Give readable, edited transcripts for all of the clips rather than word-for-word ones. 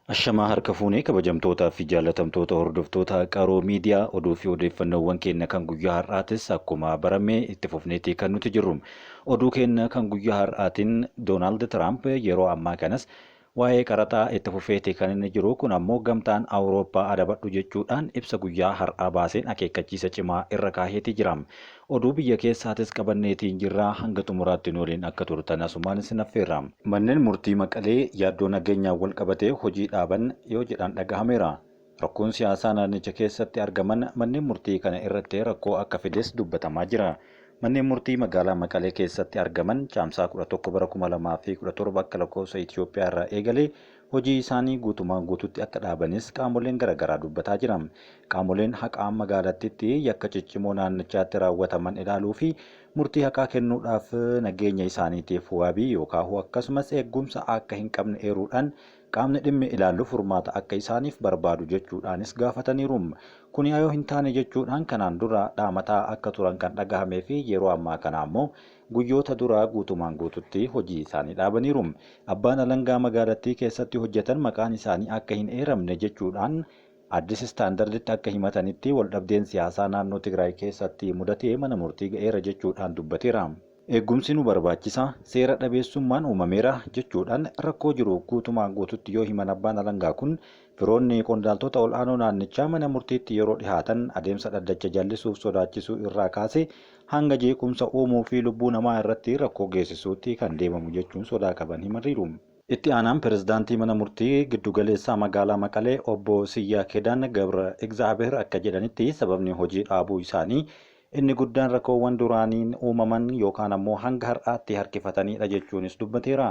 Ashamaa harka fuunee kabajamtootaa fi jaallatamtoota hordoftoota qaroo miidiyaa oduu fi odeeffannoowwan keenya kan guyyaa har'aatis akkuma barame itti fufneetii kan nuti jirru. Oduu keenya kan guyyaa har'aatiin Doonaald Tiraamp yeroo ammaa kanas waa'ee qaraxaa itti fufeetii kan inni jiru kun ammoo gamtaan Awurooppaa adabadhu jechuudhaan ibsa guyyaa har'aa baaseen akeekkachiisa cimaa irra kaaheetii jira. Oduu biyya keessaatis qabanneetiin jirraa hanga xumuraatti waliin akka turtan asumaan isin affeerra. Manneen murtii Maqalee yaaddoo nageenyaan wal qabatee hojii dhaaban yoo jedhan dhagahameera. Rakkoon siyaasaa naannicha keessatti argaman manneen murtii kana irratti rakkoo akka fides dubbatamaa jira. Manneen murtii magaalaa Maqalee keessatti argaman caamsaa 11 bara 2017 akka lakkoofsa Itoophiyaa irraa eegalee hojii isaanii guutumaan guututti akka dhaabanis qaamoleen garaagaraa dubbataa jira. Qaamoleen haqaa magaalattiitti yakka ciccimoo naannichaatti raawwataman ilaaluu fi murtii haqaa kennuudhaaf nageenya isaaniitiif waabii yookaan akkasumas eegumsa akka hin qabne eeruudhaan qaamni dhimmi ilaallu furmaata akka isaaniif barbaadu jechuudhaanis gaafataniiru. Kun yoo hin taane jechuudhaan kanaan dura dhaamataa akka turan kan dhagahamee fi yeroo ammaa kana ammoo guyyoota duraa guutumaan guututti hojii isaanii dhaabaniiru. Abbaan alangaa magaalattii keessatti hojjetan maqaan isaanii akka hin eeramne jechuudhaan Addis Istaandarditti akka himatanitti waldhabdeen siyaasaa naannoo Tigraay keessatti mudatee mana murtii ga'eera jechuudhaan dubbateera. Eegumsi nu barbaachisa seera dhabeessummaan uumameera jechuudhaan rakkoo jiru guutumaan guututti yoo himan abbaan alangaa kun firoonni qondaaltota ol'aanoo naannichaa mana murtiitti yeroo dhihaatan adeemsa dhaddacha jallisuuf sodaachisuu irraa kaase hanga jeequmsa uumuu fi lubbuu namaa irratti rakkoo geessisuutti kan deemamu jechuun sodaa qaban himaniiru. Itti aanaan pirezidaantii mana murtii giddugaleessaa magaalaa Maqalee obbo Siyyaa Keedaan Gabra Egzaabeer akka jedhanitti sababni hojii dhaabuu isaanii inni guddaan rakkoowwan duraaniin uumaman yookaan ammoo hanga har'aatti harkifatanidha jechuunis dubbateera.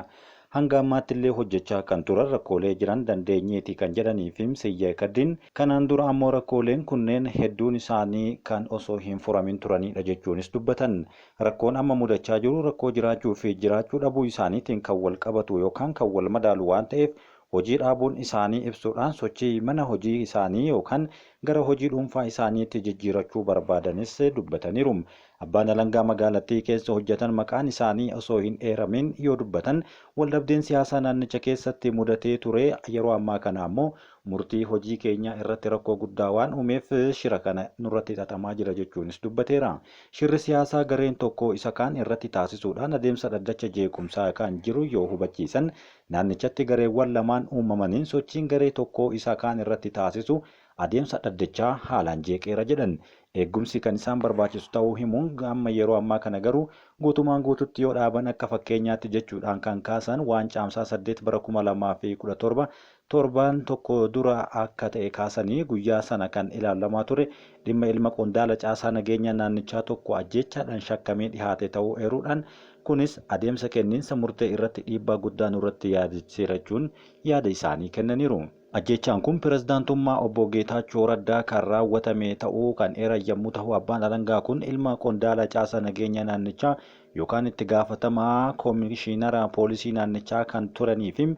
Hanga ammaatti illee hojjechaa kan turan rakkoolee jiran dandeenyeeti kan jedhaniif Siyyaa Keedaan kanaan dura ammoo rakkooleen kunneen hedduun isaanii kan osoo hin furamin turanidha jechuunis dubbatan. Rakkoon amma mudachaa jiru rakkoo jiraachuu fi jiraachuu dhabuu isaaniitiin kan wal qabatu yookaan kan wal madaalu waan ta'eef hojii dhaabuun isaanii ibsuudhaan sochii mana hojii isaanii yookaan gara hojii dhuunfaa isaaniitti jijjiirachuu barbaadanis dubbataniiru. Abbaan alangaa magaalattii keessa hojjetan maqaan isaanii osoo hin eeramin yoo dubbatan waldhabdeen siyaasaa naannicha keessatti mudatee ture yeroo ammaa kana ammoo murtii hojii keenya irratti rakkoo guddaa waan uumeef shira kana nurratti xaxamaa jira jechuunis dubbateera. Shirri siyaasaa gareen tokko isa kaan irratti taasisuudhaan adeemsa dhaddacha jeequmsaa kan jiru yoo hubachiisan naannichatti gareewwan lamaan uumamaniin sochiin garee tokko isa kaan irratti taasisu adeemsa dhaddachaa haalaan jeeqeera jedhan. Eegumsi kan isaan barbaachisu ta'uu himuun amma yeroo ammaa kana garuu guutumaan guututti yoo dhaaban akka fakkeenyaatti jechuudhaan kan kaasan waan caamsaa 8 bara 2017 torbaan tokko dura akka ta'e kaasanii guyyaa sana kan ilaalamaa ture dhimma ilma qondaala caasaa nageenya naannichaa tokko ajjeechaadhaan shakkamee dhihaate ta'uu eeruudhaan kunis adeemsa kenniinsa murtee irratti dhiibbaa guddaa nurratti yaadachiirachuun yaada isaanii kennaniiru. Ajjechaan kun pirezidaantummaa obbo Geetaachoo Raddaa kan raawwatame ta'uu kan eeran yommuu ta'u abbaan alangaa kun ilma qondaala caasaa nageenya naannichaa yookaan itti gaafatamaa koomishinara poolisii naannichaa kan turanii fi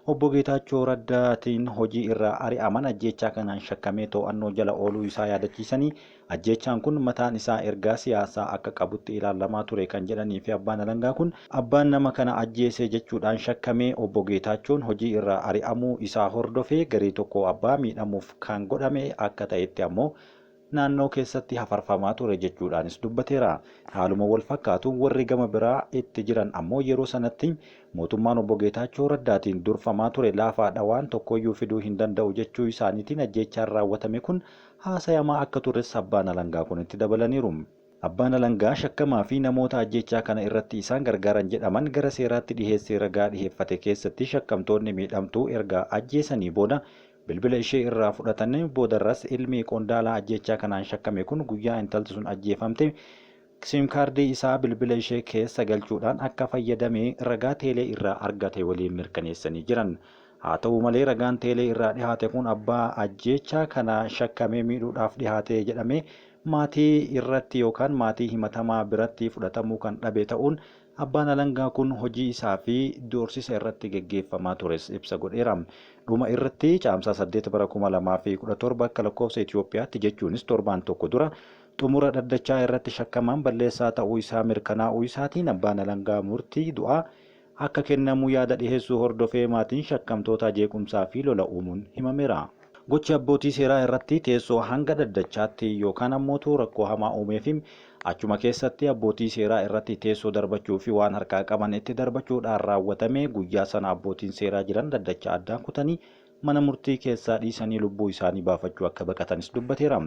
obbo Geetaachoo Raddaatiin hojii irraa ari'aman ajjechaa kanaan shakkamee to'annoo jala ooluu isaa yaadachiisanii ajjechaan kun mataan isaa ergaa siyaasaa akka qabutti ilaalamaa ture kan jedhanii fi abbaan alangaa kun abbaan nama kana ajjeese jechuudhaan shakkamee obbo Geetaachoon hojii irraa ari'amuu isaa hordofee garee tokko abbaa miidhamuuf kan godhame akka ta'etti ammoo naannoo keessatti hafarfamaa ture jechuudhaanis dubbateera. Haaluma wal fakkaatu warri gama biraa itti jiran ammoo yeroo sanatti mootummaan obbo Geetaachoo Raddaatiin durfamaa ture laafaadha waan tokkoyyuu fiduu hin danda'u jechuu isaaniitiin ajjechaan raawwatame kun haasayamaa akka tures abbaan alangaa kun itti dabalaniiru. Abbaan alangaa shakkamaa fi namoota ajjechaa kana irratti isaan gargaaran jedhaman gara seeraatti dhiheessee ragaa dhiheeffate keessatti shakkamtoonni miidhamtuu erga ajjeesanii booda bilbila ishee irraa fudhatanii boodarras ilmi qondaalaa ajjechaa kanaan shakkame kun guyyaa intalti sun ajjeefamte sim kaardii isaa bilbila ishee keessa galchuudhaan akka fayyadamee ragaa teelee irraa argate waliin mirkaneessanii jiran. Haa ta'u malee ragaan teelee irraa dhihaate kun abbaa ajjechaa kana shakkamee miidhuudhaaf dhihaate jedhame maatii irratti yookaan maatii himatamaa biratti fudhatamuu kan dhabe ta'uun abbaan alangaa kun hojii isaa fi doorsisa irratti geggeeffamaa tures ibsa godheera. Dhuma irratti caamsaa 8 bara 2017 akka lakkoofsa Itoophiyaatti jechuunis torbaan tokko dura xumura dhaddachaa irratti shakkamaan balleessaa ta'uu isaa mirkanaa'uu isaatiin abbaan alangaa murtii du'aa akka kennamu yaada dhiheessuu hordofee maatiin shakkamtoota jeequmsaa fi lola uumuun himameera. Gochi abbootii seeraa irratti teessoo hanga daddachaatti yookaan ammoo rakkoo hamaa uumeef achuma keessatti abbootii seeraa irratti teessoo darbachuu fi waan harkaa qaban itti darbachuudhaan raawwatame guyyaa sana abbootiin seeraa jiran daddacha addaan kutanii mana murtii keessaa dhiisanii lubbuu isaanii baafachuu akka baqatanis dubbateera.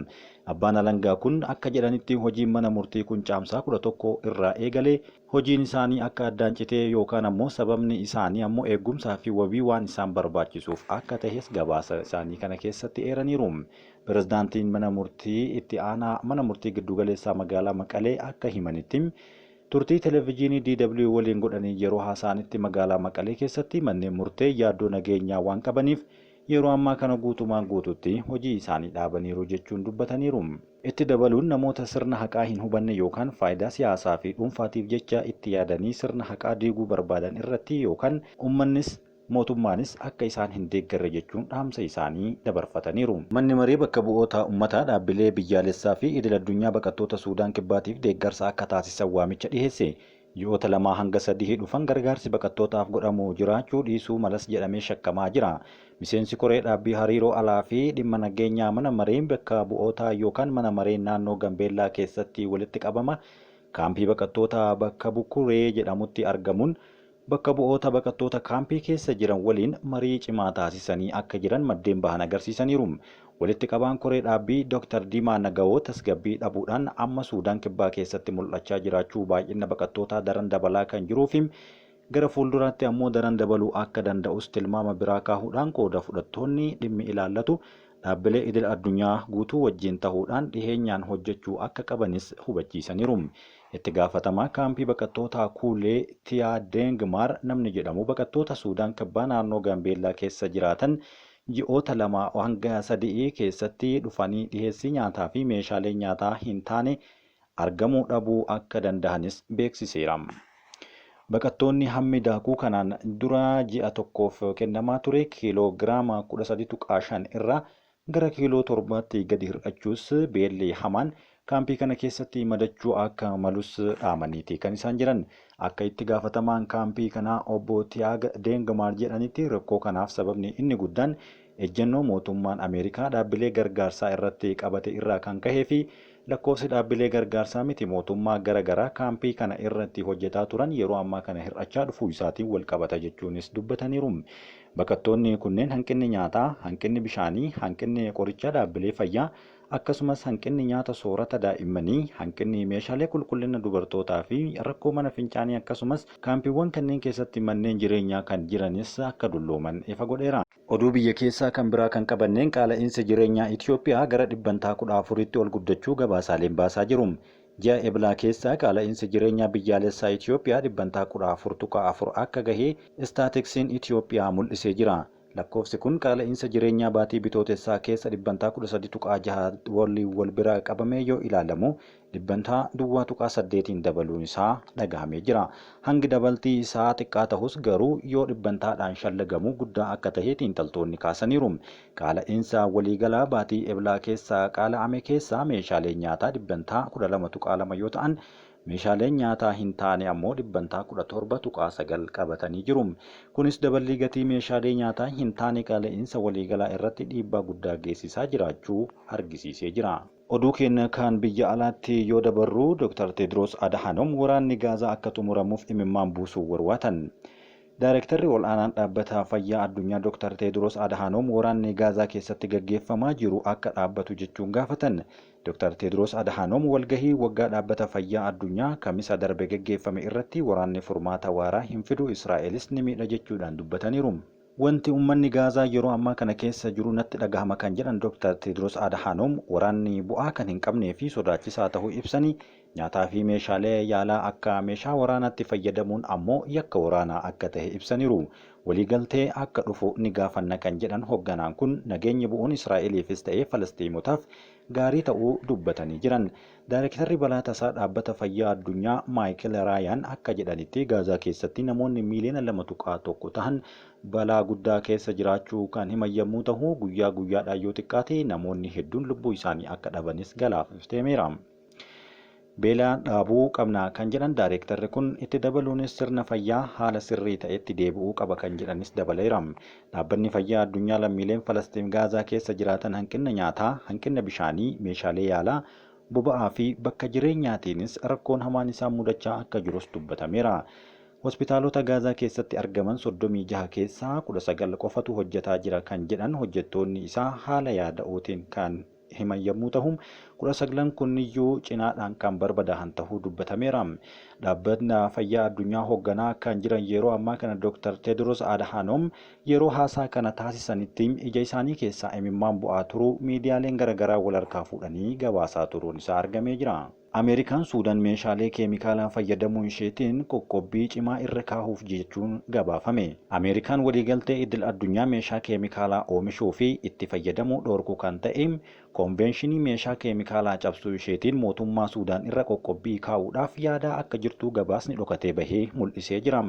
Abbaan alangaa kun akka jedhanitti hojiin mana murtii kun caamsaa 11 irraa eegalee hojiin isaanii akka addaan citee yookaan ammoo sababni isaanii ammoo eegumsaa fi wabii waan isaan barbaachisuuf akka tahes gabaasa isaanii kana keessatti eeraniiru. Pirezidaantiin mana murtii itti aanaa mana murtii giddugaleessaa magaalaa Maqalee akka himanitti turtii televezyiinii DW waliin godhanii yeroo haasa'anitti magaalaa Maqalee keessatti manneen murtee yaaddoo nageenyaa waan qabaniif yeroo ammaa kana guutumaan guututti hojii isaanii dhaabaniiru jechuun dubbataniiru. Itti dabaluun namoota sirna haqaa hin hubanne yookaan faayidaa siyaasaa fi dhuunfaatiif jecha itti yaadanii sirna haqaa diiguu barbaadan irratti yookaan uummannis mootummaanis akka isaan hin deeggarre jechuun dhaamsa isaanii dabarfataniiru. Manni marii bakka bu'oota uummataa dhaabbilee biyyaalessaa fi idil addunyaa baqattoota Suudaan kibbaatiif deeggarsa akka taasisan waamicha dhiheesse. Ji'oota 2 hanga 3 dhufan gargaarsi baqattootaaf godhamu jiraachuu dhiisuu malas jedhamee shakkamaa jira. Miseensi koree dhaabbii hariiroo alaa fi dhimma nageenyaa mana mareen bakka bu'ootaa yookaan mana mareen naannoo Gambeellaa keessatti walitti qabama kaampii baqattoota bakka Bukuree jedhamutti argamuun bakka bu'oota baqattoota kaampii keessa jiran waliin marii cimaa taasisanii akka jiran maddeen bahan agarsiisaniiru. Walitti qabaan koree dhaabbii Dr. Diimaa Nagawoo tasgabbii dhabuudhaan amma Suudaan kibbaa keessatti mul'achaa jiraachuu baay'ina baqattootaa daran dabalaa kan jiruu fi gara fuulduraatti ammoo daran dabaluu akka danda'us tilmaama biraa kaahuudhaan qooda fudhattoonni dhimmi ilaallatu dhaabbilee idil addunyaa guutuu wajjin ta'uudhaan dhiheenyaan hojjechuu akka qabanis hubachiisaniiru. Itti gaafatamaa kaampii baqattoota Kuulee Tiyaa Deengmaar namni jedhamu baqattoota Suudaan kibbaa naannoo Gambeellaa keessa jiraatan ji'oota 2 hanga 3 keessatti dhufanii dhiheessii nyaataa fi meeshaalee nyaataa hin taane argamuu dhabuu akka danda'anis beeksiseera. Baqattoonni hammi daakuu kanaan dura ji'a tokkoof kennamaa ture kiiloogiraama 13.5 irraa gara kiiloo 7tti gadi hir'achuus beelli hamaan kaampii kana keessatti madachuu akka malus dhaamaniiti kan isaan jiran. Akka itti gaafatamaan kaampii kanaa obbo Tiyaag Deengmaar jedhanitti rakkoo kanaaf sababni inni guddaan ejjennoo mootummaan Ameerikaa dhaabbilee gargaarsaa irratti qabate irraa kan kahee fi lakkoofsi dhaabbilee gargaarsaa miti mootummaa garaagaraa kaampii kana irratti hojjetaa turan yeroo ammaa kana hir'achaa dhufuu isaatiin wal qabata jechuunis dubbataniiru. Baqattoonni kunneen hanqinni nyaataa, hanqinni bishaanii, hanqinni qorichaa dhaabbilee fayyaa akkasumas hanqinni nyaata soorata daa'immanii, hanqinni meeshaalee qulqullina dubartootaa fi rakkoo mana fincaanii akkasumas kaampiiwwan kanneen keessatti manneen jireenyaa kan jiranis akka dullooman ifa godheera. Oduu biyya keessaa kan biraa kan qabanneen qaala'insi jireenyaa Itoophiyaa gara 14tti ol guddachuu gabaasaaleen baasaa jiru. Ji'a Eblaa keessaa qaala'insi jireenyaa biyyaalessaa Itoophiyaa 14.4 akka gahee istaatiksiin Itoophiyaa mul'isee jira. Lakkoofsi kun qaala'insa jireenyaa baatii bitootessaa keessa 13.6 wal bira qabamee yoo ilaalamu 2.8 dabaluun isaa dhagahamee jira. Hangi dabaltii isaa xiqqaa ta'us garuu yoo dhibbantaadhaan shallagamu guddaa akka ta'e xiinxaltoonni kaasaniiru. Qaala'insa waliigalaa baatii Eblaa keessaa qaala'ame keessaa meeshaalee nyaataa 12.2 yoo ta'an meeshaaleen nyaataa hin taane ammoo 17.9 qabatanii jiru. Kunis daballii gatii meeshaalee nyaataa hin taane qaala'insa waliigalaa irratti dhiibbaa guddaa geessisaa jiraachuu argisiisee jira. Oduu keenya kan biyya alaatti yoo dabarru Dr. Tedros Adhanom waraanni Gaazaa akka xumuramuuf imimmaan buusuu warwaatan. Daayirektarri ol'aanaan dhaabbata fayyaa addunyaa Dr. Tedros Adhanom waraanni Gaazaa keessatti gaggeeffamaa jiru akka dhaabbatu jechuun gaafatan. Dr. Tedros Adhanom walgahii waggaa dhaabbata fayyaa addunyaa kamisa darbe gaggeeffame irratti waraanni furmaata waaraa hin fidu Israa'elis ni miidha jechuudhaan dubbataniiru. Wanti uummanni Gaazaa yeroo ammaa kana keessa jiru natti dhagahama kan jedhan Dr. Tedros Adhanom waraanni bu'aa kan hin qabnee fi sodaachisaa ta'uu ibsanii nyaataa fi meeshaalee yaalaa akka meeshaa waraanaatti fayyadamuun ammoo yakka waraanaa akka ta'e ibsaniiru. Waliigaltee akka dhufu ni gaafanna kan jedhan hoogganaan kun nageenyi bu'uun Israa'eliifis ta'ee Falastiinotaaf gaarii ta'uu dubbatanii jiran. Daayirektarri balaa tasaa dhaabbata fayyaa addunyaa Maayikel Raayaan akka jedhanitti Gaazaa keessatti namoonni miiliyoona 2.1 ta'an balaa guddaa keessa jiraachuu kan himan yommuu ta'u guyyaa guyyaadhaan yoo xiqqaate namoonni hedduun lubbuu isaanii akka dhabanis galaafifteemeera. Beelaan dhaabuu qabna kan jedhan daayirektarri kun itti dabaluunis sirna fayyaa haala sirrii ta'etti deebi'uu qaba kan jedhanis dabaleera. Dhaabbanni fayyaa addunyaa lammiileen Falastiin Gaazaa keessa jiraatan hanqina nyaataa, hanqina bishaanii, meeshaalee yaalaa, boba'aa fi bakka jireenyaatiinis rakkoon hamaan isaan mudachaa akka jirus dubbatameera. Hospitaalota Gaazaa keessatti argaman 36 keessaa 19 qofatu hojjetaa jira kan jedhan hojjettoonni isaa haala yaada'uutiin kan himan yommuu ta'u 19 kunniyyuu cinaadhaan kan barbadaa'an ta'uu dubbatameera. Dhaabbanni fayyaa addunyaa hoogganaa kan jiran yeroo ammaa kana Dr. Tedros Adhanom yeroo haasaa kana taasisanitti ija isaanii keessaa imimmaan bu'aa turuu miidiyaaleen garaagaraa wal harkaa fuudhanii gabaasaa turuun isaa argamee jira. Ameerikaan Suudaan meeshaalee keemikaalaa fayyadamuun isheetiin qoqqobbii cimaa irra kaa'uuf jechuun gabaafame. Ameerikaan waliigaltee idil addunyaa meeshaa keemikaalaa oomishuu fi itti fayyadamuu dhorku kan ta'e konvenshinii meeshaa keemikaalaa cabsuu isheetiin mootummaa Suudaan irra qoqqobbii kaa'uudhaaf yaadaa akka jirtu gabaasni dhokatee bahee mul'isee jira.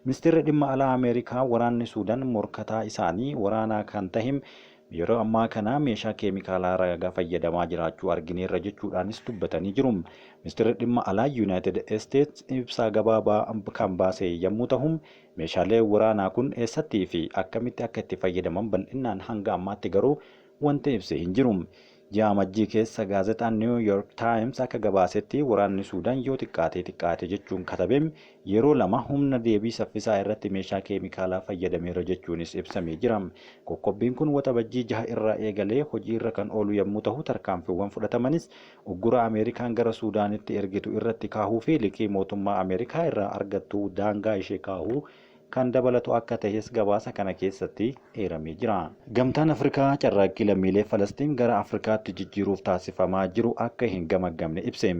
Ministeerri dhimma alaa Ameerikaa waraanni Suudaan morkataa isaanii waraanaa kan ta'e yeroo ammaa kana meeshaa keemikaalaa ragaa fayyadamaa jiraachuu argineerra jechuudhaanis dubbatanii jiru. Ministeerri dhimma alaa Yuunaayitid Isteets ibsa gabaabaa kan baase yommuu ta'u meeshaalee waraanaa kun eessattii fi akkamitti akka itti fayyadaman bal'inaan hanga ammaatti garuu wanti ibse hin jiru. Ji'a Amajjii keessa gaazexaan New York Times akka gabaasetti waraanni Suudaan yoo xiqqaate jechuun katabame yeroo lama humna deebii saffisaa irratti meeshaa keemikaalaa fayyadameera jechuunis ibsamee jira. Qoqqobbiin kun waxabajjii 6 irraa eegalee hojii irra kan oolu yommuu ta'u tarkaanfiiwwan fudhatamanis uggura Ameerikaan gara Suudaanitti ergitu irratti kaahuu fi liqii mootummaa Ameerikaa irraa argattu daangaa ishee kaahuu kan dabalatu akka ta'es gabaasa kana keessatti eeramee jira. Gamtaan Afrikaa carraaqqii lammiilee Falastiin gara Afrikaatti jijjiiruuf taasifamaa jiru akka hin gamagamne ibse.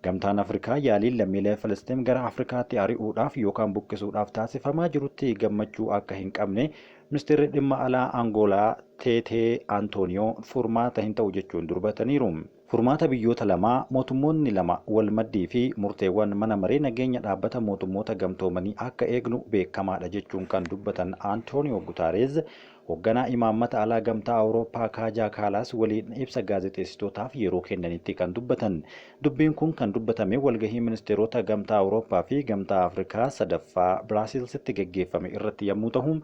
Gamtaan Afrikaa yaaliin lammiilee Falastiin gara Afrikaatti ari'uudhaaf yookaan buqqisuudhaaf taasifamaa jirutti gammachuu akka hin qabne ministeerri dhimma alaa Angoolaa Teetee Antooniyoo furmaata hin ta'u jechuun dubbataniiru. Furmaata biyyoota lamaa mootummoonni lama wal maddii fi murteewwan mana maree nageenya dhaabbata mootummoota gamtoomanii akka eegnu beekamaadha jechuun kan dubbatan Antooniyoo Gutaareez hoogganaa imaammata alaa gamtaa Awurooppaa Kaajaa Kaalaas waliin ibsa gaazexeessitootaaf yeroo kennanitti kan dubbatan. Dubbiin kun kan dubbatame walgahii ministeerota gamtaa Awurooppaa fi gamtaa Afrikaa sadaffaa Biraasiilsitti geggeeffame irratti yommuu ta'u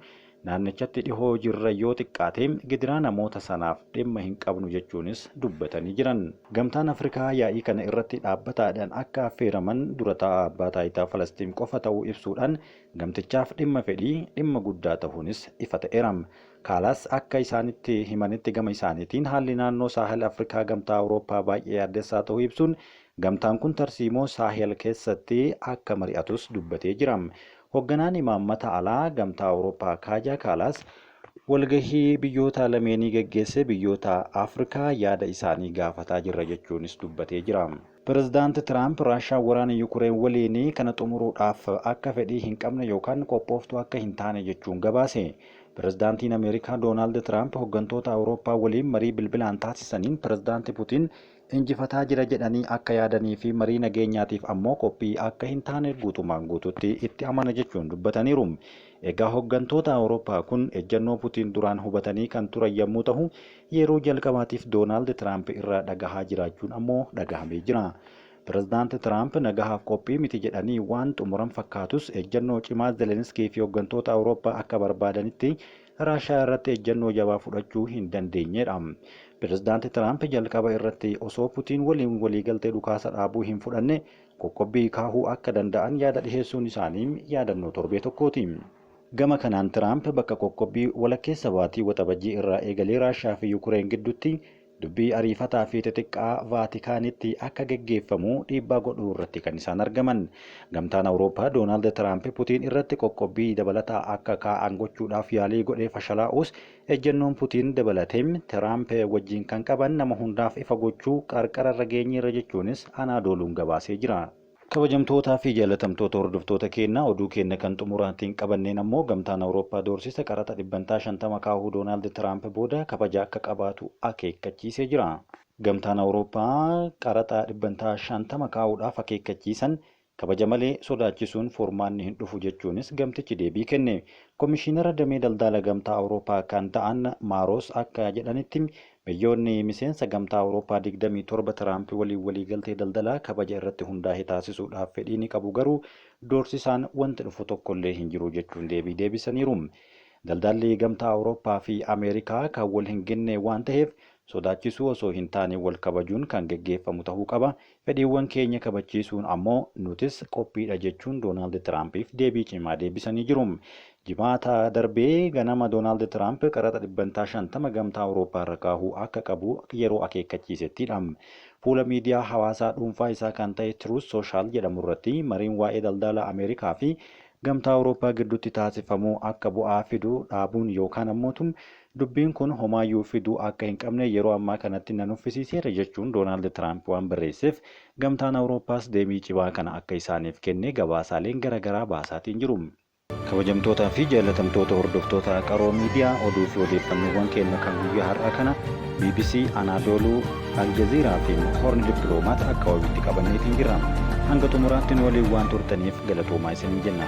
naannichatti dhihoo jirra yoo xiqqaate gidiraa namoota sanaaf dhimma hin qabnu jechuunis dubbatanii jiran. Gamtaan Afrikaa yaa'ii kana irratti dhaabbataadhaan akka affeeraman dura taa'aa abbaa taayitaa Falastiin qofa ta'uu ibsuudhaan gamtichaaf dhimma fedhii dhimma guddaa ta'uunis ifa ta'eera. Kaalaas akka isaanitti himanitti gama isaaniitiin haalli naannoo saahel Afrikaa gamtaa Awurooppaa baay'ee yaaddessaa ta'uu ibsuun gamtaan kun tarsiimoo saahel keessatti akka mari'atus dubbatee jira. Hoogganaan imaammata alaa gamtaa Awurooppaa Kaajaa Kaalaas walgahii biyyoota lameenii geggeesse biyyoota Afrikaa yaada isaanii gaafataa jirra jechuunis dubbatee jira. Pireezidaanti Tiraamp Raashaa waraana Yukureen waliin kana xumuruudhaaf akka fedhii hin qabne yookaan qophooftuu akka hin taane jechuun gabaase. Pireezidaantiin Ameerikaa Doonaald Tiraamp hooggantoota Awurooppaa waliin marii bilbilaan taasisaniin pireezidaanti Puutiin injifataa jira jedhanii akka yaadanii fi marii nageenyaatiif ammoo qophii akka hin taane guutumaan guututti itti amana jechuun dubbataniiru. Egaa hooggantoota Awurooppaa kun ejjennoo Puutiin duraan hubatanii kan turan yommuu ta'u yeroo jalqabaatiif Doonaald Tiraamp irraa dhagahaa jiraachuun ammoo dhagahamee jira. Pireezidaanti Tiraamp nagahaaf qophii miti jedhanii waan xumuran fakkaatus ejjennoo cimaa Zelenskii fi hooggantoota Awurooppaa akka barbaadanitti Raashaa irratti ejjennoo jabaa fudhachuu hin dandeenyedha. Pireezidaanti Tiraamp jalqaba irratti osoo Puutiin waliin waliigaltee dhukaasa dhaabuu hin fudhanne qoqqobbii kaahuu akka danda'an yaada dhiheessuun isaanii yaadannoo torbee tokkooti. Gama kanaan Tiraamp bakka qoqqobbii walakkeessa baatii waxabajjii irraa eegalee Raashaa fi Yukureen gidduutti dubbii ariifataa fi xixiqqaa Vaatikaanitti akka geggeeffamu dhiibbaa godhuu irratti kan isaan argaman. Gamtaan Awurooppaa Doonaald Tiraamp Puutiin irratti qoqqobbii dabalataa akka kaa'an gochuudhaaf yaalii godhee fashalaa'us ejjennoon Puutiin dabalatee Tiraamp wajjin kan qaban nama hundaaf ifa gochuu qarqararra geenyeerra jechuunis Anaadooluun gabaasee jira. Kabajamtootaa fi jaalatamtoota hordoftoota keenya oduu keenya kan xumuraatiin qabanneen ammoo gamtaan Awurooppaa doorsisa qaraxa 50 kaahuu Doonaald Tiraamp booda kabaja akka qabaatu akeekkachiisee jira. Gamtaan Awurooppaa qaraxa 50 kaa'uudhaaf akeekkachiisan Kabaja malee sodaachisuun furmaanni hin dhufu jechuunis gamtichi deebii kenne. Komishinara damee daldala gamtaa Awurooppaa kan ta'an Maaros akka jedhanitti biyyoonni miseensa gamtaa Awurooppaa 27 Tiraamp waliigaltee daldalaa kabaja irratti hundaa'e taasisuudhaaf fedhii ni qabu, garuu doorsisaan wanti dhufu tokkollee hin jiru jechuun deebii deebisaniiru. Daldalli gamtaa Awurooppaa fi Ameerikaa kan wal hin genne waan ta'eef sodaachisuu osoo hin taane wal kabajuun kan geggeeffamu ta'uu qaba. Fedhiiwwan keenya kabachiisuun ammoo nutis qophiidha jechuun Doonaald Tiraampiif deebii cimaa deebisanii jiru. Jimaata darbee ganama Doonaald Tiraamp qaraxa 50% gamtaa Awurooppaa irra kaahuu akka qabu yeroo akeekkachiisettidha. Fuula miidiyaa hawaasaa dhuunfaa isaa kan ta'e Truth Social jedhamu irratti mariin waa'ee daldala Ameerikaa fi gamtaa Awurooppaa gidduutti taasifamuu akka bu'aa fiduu dhaabuun yookaan ammoo dubbiin kun homaayyuu fiduu akka hin qabne yeroo ammaa kanatti nan uffisiiseera jechuun Doonaald Tiraamp waan barreesseef gamtaan Awurooppaas deebii cimaa kana akka isaaniif kenne gabaasaaleen garaagaraa baasaatiin jiru. Kabajamtootaa fi jaalatamtoota hordoftoota qaroo miidiyaa oduu fi odeeffannoowwan keenya kan guyyaa har'aa kana BBC, Anaadooluu, Aljaziiraa fi Horn Dippiloomaat akka wabitti qabanneetiin jira. Hanga xumuraatti waliin waan turtaniif galatoomaa isin jenna.